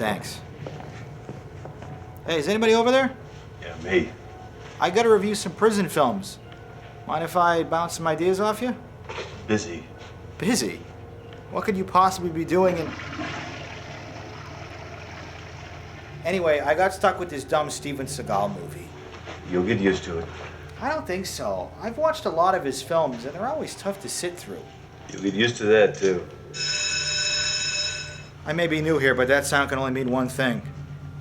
thanks. Hey, is anybody over there? Yeah, me. I gotta review some prison films. Mind if I bounce some ideas off you? Busy. Busy? What could you possibly be doing in... Anyway, I got stuck with this dumb Steven Seagal movie. You'll get used to it. I don't think so. I've watched a lot of his films, and they're always tough to sit through. You'll get used to that, too. I may be new here, but that sound can only mean one thing.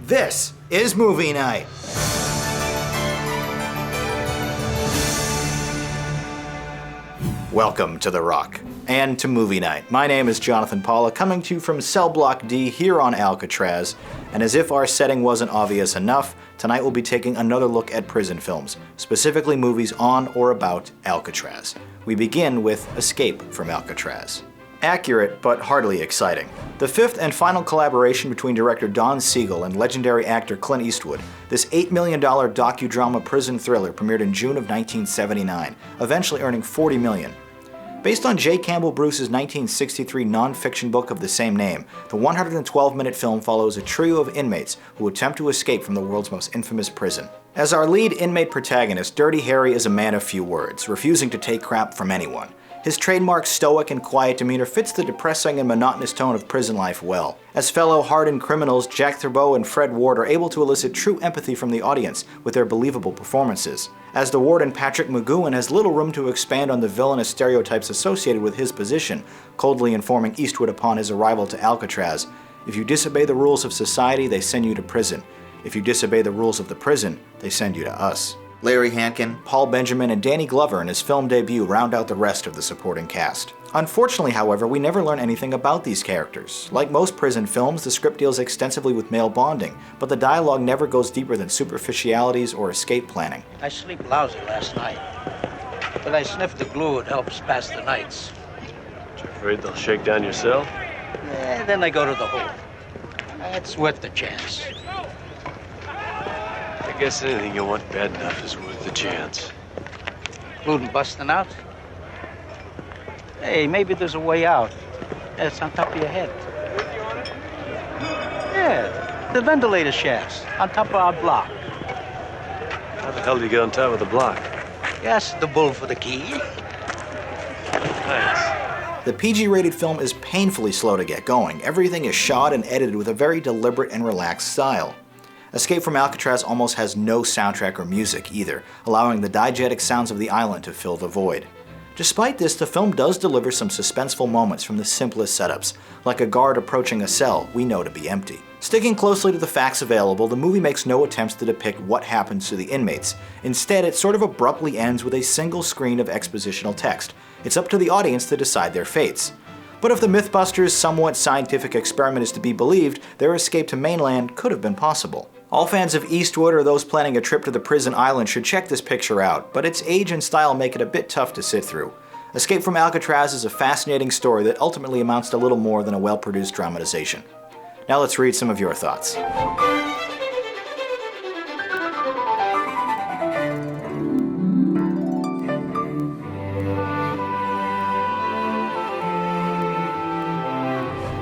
This is Movie Night! Welcome to The Rock, and to Movie Night. My name is Jonathan Paula, coming to you from Cell Block D here on Alcatraz, and as if our setting wasn't obvious enough, tonight we'll be taking another look at prison films, specifically movies on or about Alcatraz. We begin with Escape from Alcatraz. Accurate, but hardly exciting. The fifth and final collaboration between director Don Seagal and legendary actor Clint Eastwood, this $8 million docudrama prison thriller premiered in June of 1979, eventually earning $40 million. Based on J. Campbell Bruce's 1963 non-fiction book of the same name, the 112-minute film follows a trio of inmates who attempt to escape from the world's most infamous prison. As our lead inmate protagonist, Dirty Harry is a man of few words, refusing to take crap from anyone. His trademark stoic and quiet demeanor fits the depressing and monotonous tone of prison life well. As fellow hardened criminals, Jack Thurbo and Fred Ward are able to elicit true empathy from the audience with their believable performances. As the warden, Patrick McGowan has little room to expand on the villainous stereotypes associated with his position, coldly informing Eastwood upon his arrival to Alcatraz, "If you disobey the rules of society, they send you to prison. If you disobey the rules of the prison, they send you to us." Larry Hankin, Paul Benjamin, and Danny Glover in his film debut round out the rest of the supporting cast. Unfortunately, however, we never learn anything about these characters. Like most prison films, the script deals extensively with male bonding, but the dialogue never goes deeper than superficialities or escape planning. I sleep lousy last night, but I sniffed the glue. It helps pass the nights. You afraid they'll shake down your cell? Then I go to the hole. It's worth the chance. I guess anything you want bad enough is worth the chance. Including busting out? Hey, maybe there's a way out. It's on top of your head. Yeah, the ventilator shafts on top of our block. How the hell do you get on top of the block? Yes, the bull for the key. Thanks. The PG-rated film is painfully slow to get going. Everything is shot and edited with a very deliberate and relaxed style. Escape from Alcatraz almost has no soundtrack or music either, allowing the diegetic sounds of the island to fill the void. Despite this, the film does deliver some suspenseful moments from the simplest setups, like a guard approaching a cell we know to be empty. Sticking closely to the facts available, the movie makes no attempts to depict what happens to the inmates. Instead, it sort of abruptly ends with a single screen of expositional text. It's up to the audience to decide their fates. But if the Mythbusters' somewhat scientific experiment is to be believed, their escape to mainland could have been possible. All fans of Eastwood or those planning a trip to the prison island should check this picture out, but its age and style make it a bit tough to sit through. Escape from Alcatraz is a fascinating story that ultimately amounts to little more than a well-produced dramatization. Now let's read some of your thoughts.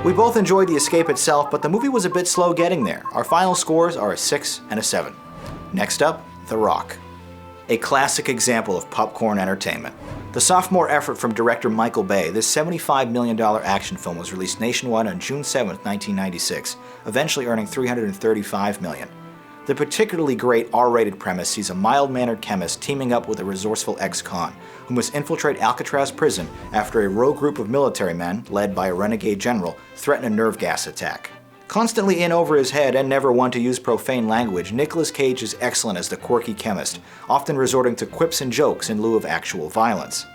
We both enjoyed the escape itself, but the movie was a bit slow getting there. Our final scores are a 6 and a 7. Next up, The Rock. A classic example of popcorn entertainment. The sophomore effort from director Michael Bay, this $75 million action film was released nationwide on June 7, 1996, eventually earning $335 million. The particularly great R-rated premise sees a mild-mannered chemist teaming up with a resourceful ex-con, who must infiltrate Alcatraz prison after a rogue group of military men, led by a renegade general, threaten a nerve gas attack. Constantly in over his head and never one to use profane language, Nicolas Cage is excellent as the quirky chemist, often resorting to quips and jokes in lieu of actual violence.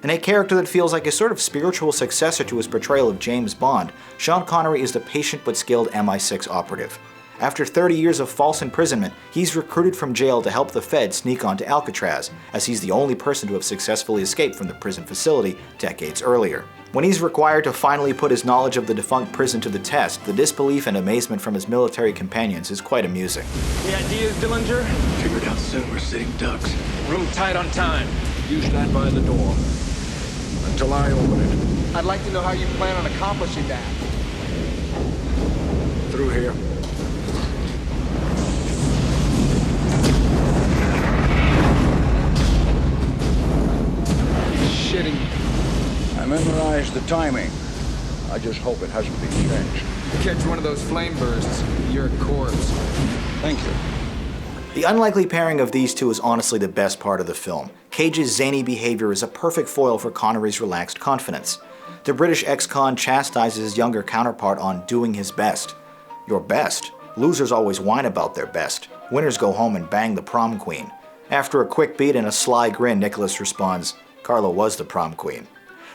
In a character that feels like a sort of spiritual successor to his portrayal of James Bond, Sean Connery is the patient but skilled MI6 operative. After 30 years of false imprisonment, he's recruited from jail to help the Fed sneak onto Alcatraz, as he's the only person to have successfully escaped from the prison facility decades earlier. When he's required to finally put his knowledge of the defunct prison to the test, the disbelief and amazement from his military companions is quite amusing. The idea is, Dillinger? Figured out soon we're sitting ducks. Room tight on time. You stand by the door until I open it. I'd like to know how you plan on accomplishing that. through here. Shitting. I memorized the timing. I just hope it hasn't been changed. Catch one of those flame bursts, you're a corpse. Thank you. The unlikely pairing of these two is honestly the best part of the film. Cage's zany behavior is a perfect foil for Connery's relaxed confidence. The British ex-con chastises his younger counterpart on doing his best. Your best? Losers always whine about their best. Winners go home and bang the prom queen. After a quick beat and a sly grin, Nicolas responds, Carla was the prom queen.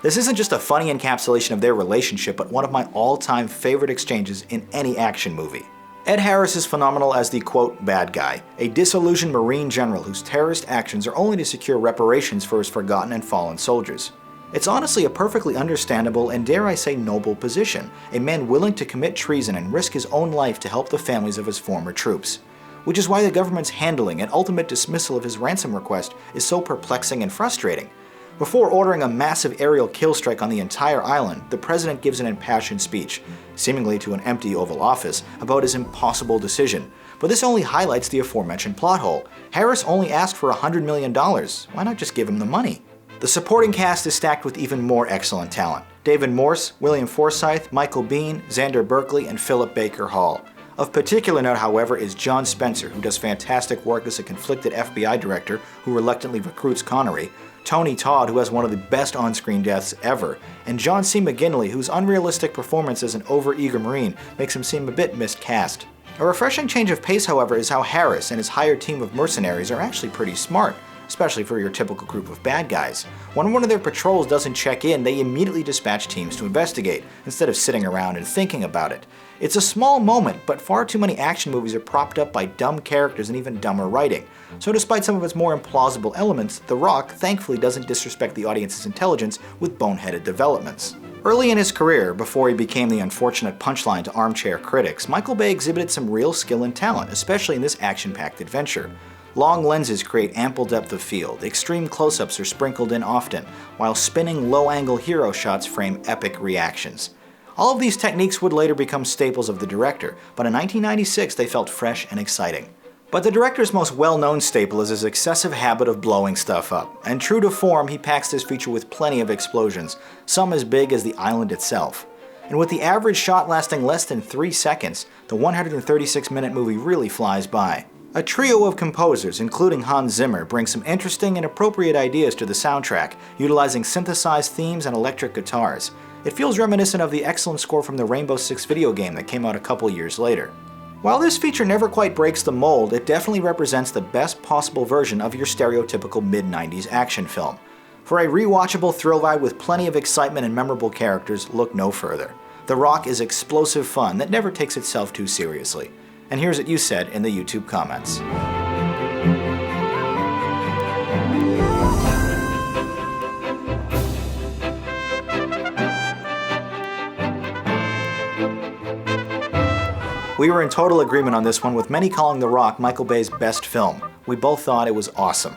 This isn't just a funny encapsulation of their relationship, but one of my all-time favorite exchanges in any action movie. Ed Harris is phenomenal as the, quote, bad guy, a disillusioned Marine general whose terrorist actions are only to secure reparations for his forgotten and fallen soldiers. It's honestly a perfectly understandable and, dare I say, noble position, a man willing to commit treason and risk his own life to help the families of his former troops. Which is why the government's handling and ultimate dismissal of his ransom request is so perplexing and frustrating. Before ordering a massive aerial kill strike on the entire island, the president gives an impassioned speech, seemingly to an empty Oval Office, about his impossible decision. But this only highlights the aforementioned plot hole. Harris only asked for $100 million. Why not just give him the money? The supporting cast is stacked with even more excellent talent. David Morse, William Forsythe, Michael Biehn, Xander Berkeley, and Philip Baker Hall. Of particular note, however, is John Spencer, who does fantastic work as a conflicted FBI director who reluctantly recruits Connery, Tony Todd, who has one of the best on-screen deaths ever, and John C. McGinley, whose unrealistic performance as an over-eager Marine makes him seem a bit miscast. A refreshing change of pace, however, is how Harris and his hired team of mercenaries are actually pretty smart, especially for your typical group of bad guys. When one of their patrols doesn't check in, they immediately dispatch teams to investigate, instead of sitting around and thinking about it. It's a small moment, but far too many action movies are propped up by dumb characters and even dumber writing. So despite some of its more implausible elements, The Rock thankfully doesn't disrespect the audience's intelligence with boneheaded developments. Early in his career, before he became the unfortunate punchline to armchair critics, Michael Bay exhibited some real skill and talent, especially in this action-packed adventure. Long lenses create ample depth of field, extreme close-ups are sprinkled in often, while spinning low-angle hero shots frame epic reactions. All of these techniques would later become staples of the director, but in 1996 they felt fresh and exciting. But the director's most well-known staple is his excessive habit of blowing stuff up, and true to form, he packs this feature with plenty of explosions, some as big as the island itself. And with the average shot lasting less than 3 seconds, the 136-minute movie really flies by. A trio of composers, including Hans Zimmer, bring some interesting and appropriate ideas to the soundtrack, utilizing synthesized themes and electric guitars. It feels reminiscent of the excellent score from the Rainbow Six video game that came out a couple years later. While this feature never quite breaks the mold, it definitely represents the best possible version of your stereotypical mid-90s action film. For a rewatchable thrill ride with plenty of excitement and memorable characters, look no further. The Rock is explosive fun that never takes itself too seriously. And here's what you said in the YouTube comments. We were in total agreement on this one, with many calling The Rock Michael Bay's best film. We both thought it was awesome.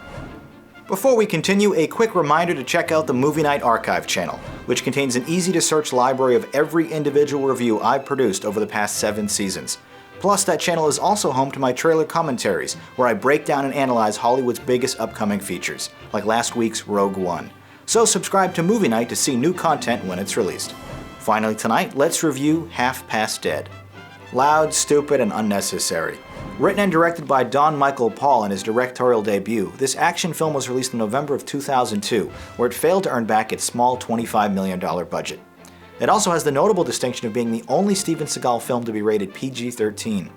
Before we continue, a quick reminder to check out the MovieNight archive channel, which contains an easy-to-search library of every individual review I've produced over the past 7 seasons. Plus, that channel is also home to my trailer commentaries, where I break down and analyze Hollywood's biggest upcoming features, like last week's Rogue One. So subscribe to MovieNight to see new content when it's released. Finally tonight, let's review Half Past Dead. Loud, stupid, and unnecessary. Written and directed by Don Michael Paul in his directorial debut, this action film was released in November of 2002, where it failed to earn back its small $25 million budget. It also has the notable distinction of being the only Steven Seagal film to be rated PG-13.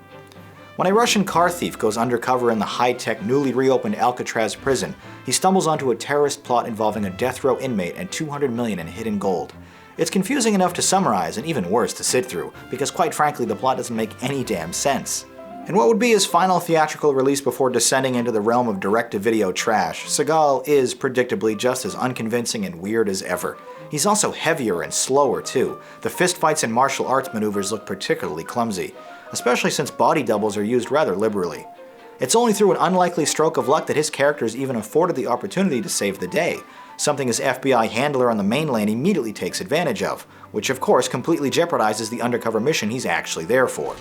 When a Russian car thief goes undercover in the high-tech, newly reopened Alcatraz prison, he stumbles onto a terrorist plot involving a death row inmate and $200 million in hidden gold. It's confusing enough to summarize and even worse to sit through, because quite frankly the plot doesn't make any damn sense. In what would be his final theatrical release before descending into the realm of direct-to-video trash, Seagal is predictably just as unconvincing and weird as ever. He's also heavier and slower too. The fistfights and martial arts maneuvers look particularly clumsy, especially since body doubles are used rather liberally. It's only through an unlikely stroke of luck that his character is even afforded the opportunity to save the day, something his FBI handler on the mainland immediately takes advantage of, which of course completely jeopardizes the undercover mission he's actually there for.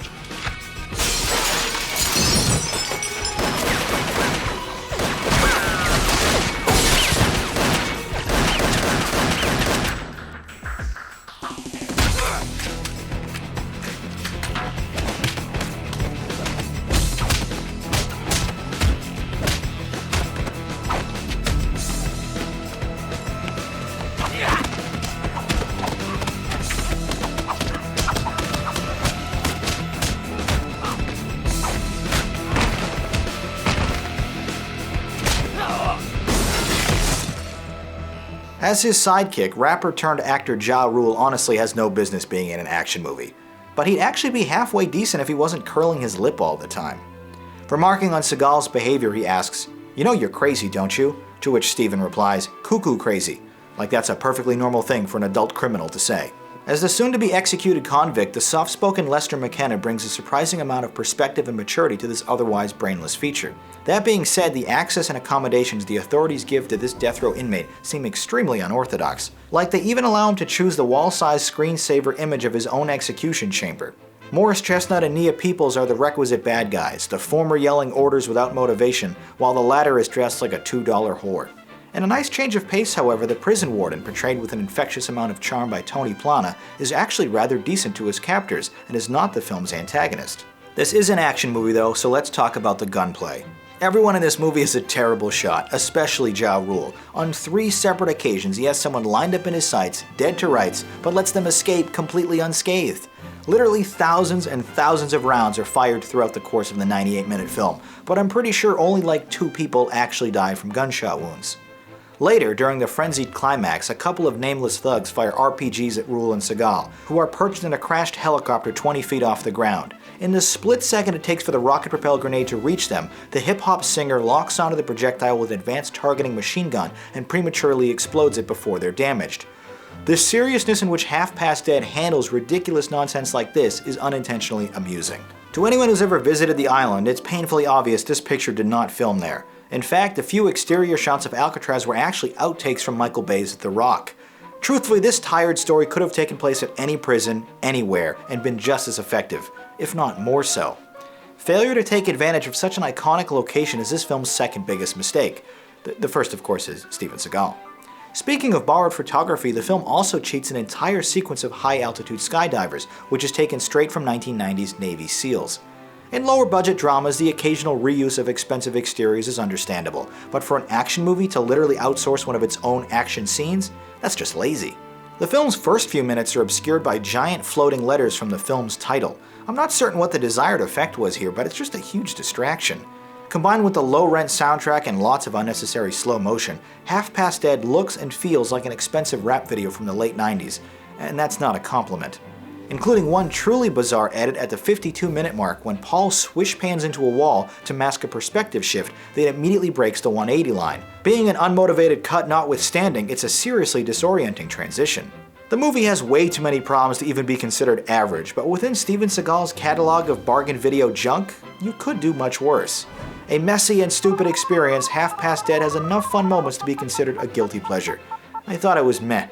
As his sidekick, rapper-turned-actor Ja Rule honestly has no business being in an action movie. But he'd actually be halfway decent if he wasn't curling his lip all the time. Remarking on Seagal's behavior, he asks, "You know you're crazy, don't you?" To which Steven replies, "Cuckoo crazy," like that's a perfectly normal thing for an adult criminal to say. As the soon-to-be-executed convict, the soft-spoken Lester McKenna brings a surprising amount of perspective and maturity to this otherwise brainless feature. That being said, the access and accommodations the authorities give to this death row inmate seem extremely unorthodox. Like they even allow him to choose the wall-sized screensaver image of his own execution chamber. Morris Chestnut and Nia Peoples are the requisite bad guys, the former yelling orders without motivation, while the latter is dressed like a $2 whore. In a nice change of pace, however, the prison warden, portrayed with an infectious amount of charm by Tony Plana, is actually rather decent to his captors and is not the film's antagonist. This is an action movie though, so let's talk about the gunplay. Everyone in this movie is a terrible shot, especially Ja Rule. On 3 separate occasions, he has someone lined up in his sights, dead to rights, but lets them escape completely unscathed. Literally thousands and thousands of rounds are fired throughout the course of the 98-minute film, but I'm pretty sure only like 2 people actually die from gunshot wounds. Later, during the frenzied climax, a couple of nameless thugs fire RPGs at Rule and Seagal, who are perched in a crashed helicopter 20 feet off the ground. In the split second it takes for the rocket-propelled grenade to reach them, the hip-hop singer locks onto the projectile with an advanced targeting machine gun and prematurely explodes it before they're damaged. The seriousness in which Half Past Dead handles ridiculous nonsense like this is unintentionally amusing. To anyone who's ever visited the island, it's painfully obvious this picture did not film there. In fact, the few exterior shots of Alcatraz were actually outtakes from Michael Bay's The Rock. Truthfully, this tired story could have taken place at any prison, anywhere, and been just as effective, if not more so. Failure to take advantage of such an iconic location is this film's second biggest mistake. The first, of course, is Steven Seagal. Speaking of borrowed photography, the film also cheats an entire sequence of high-altitude skydivers, which is taken straight from 1990's Navy SEALs. In lower-budget dramas, the occasional reuse of expensive exteriors is understandable, but for an action movie to literally outsource one of its own action scenes, that's just lazy. The film's first few minutes are obscured by giant floating letters from the film's title. I'm not certain what the desired effect was here, but it's just a huge distraction. Combined with the low-rent soundtrack and lots of unnecessary slow motion, Half Past Dead looks and feels like an expensive rap video from the late 90s, and that's not a compliment. Including one truly bizarre edit at the 52-minute mark when Paul swish pans into a wall to mask a perspective shift that immediately breaks the 180 line. Being an unmotivated cut notwithstanding, it's a seriously disorienting transition. The movie has way too many problems to even be considered average, but within Steven Seagal's catalog of bargain video junk, you could do much worse. A messy and stupid experience, Half Past Dead has enough fun moments to be considered a guilty pleasure. I thought it was meh.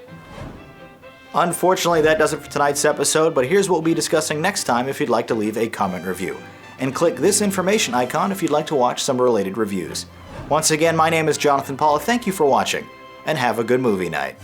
Unfortunately, that does it for tonight's episode, but here's what we'll be discussing next time if you'd like to leave a comment review. And click this information icon if you'd like to watch some related reviews. Once again, my name is Jonathan Paula, thank you for watching, and have a good movie night.